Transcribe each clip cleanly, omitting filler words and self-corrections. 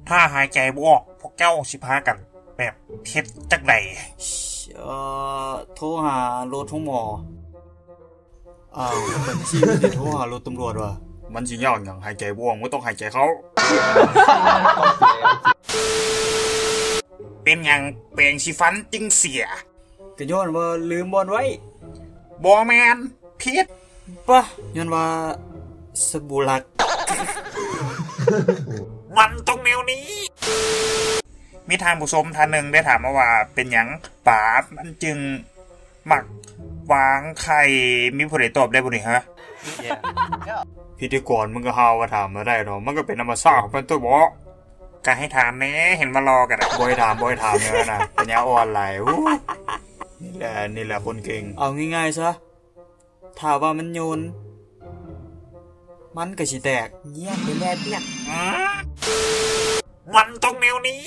ถ้าหายใจบ่ออกพวกเจ้าสิพากันแบบเฮ็ดจักใดโทรหารถของหมอบัญชีมันสิโทรหารถตำรวจว่ะมันสิยากหยังหายใจบ่ออกบ่ต้องหายใจเขาเป็นหยังแปรงสีฟันจึงเสียก็ย้อนว่าลืมบอลไว้บ่แม่นผิดปะย้อนว่าสบู่ลักมันต้องแนวนี้มีทางผู้ชมท่านหนึ่งได้ถามมาว่าเป็นหยังป๋ามันจึงมักวางไข่มีผู้ใดตอบได้บ่นี่ฮะ พิธีกรมึงก็หาว่าถามมาได้เนาะมันก็เป็นธรรมชาติของมันตัวบ่ก็ให้ถามแน่เห็นมารอกันบ่ให้ถามเด้อนะปัญญาอ่อนหลายนี่แหละคนเก่งเอาง่ายๆซะถ้าว่ามันโยนมันก็สิแตกเงียบไปแล้วเปียกมันต้องแนวนี้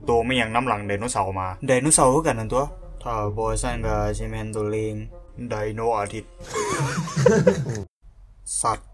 โตไม่ยังน้ำหลังไดโนเสาร์มาไดโนเสาร์คือกันนั่นตัวถ้าบ่ซั่นก็สิแม่นตัวเลงไดโนอาทิตย์สัตว์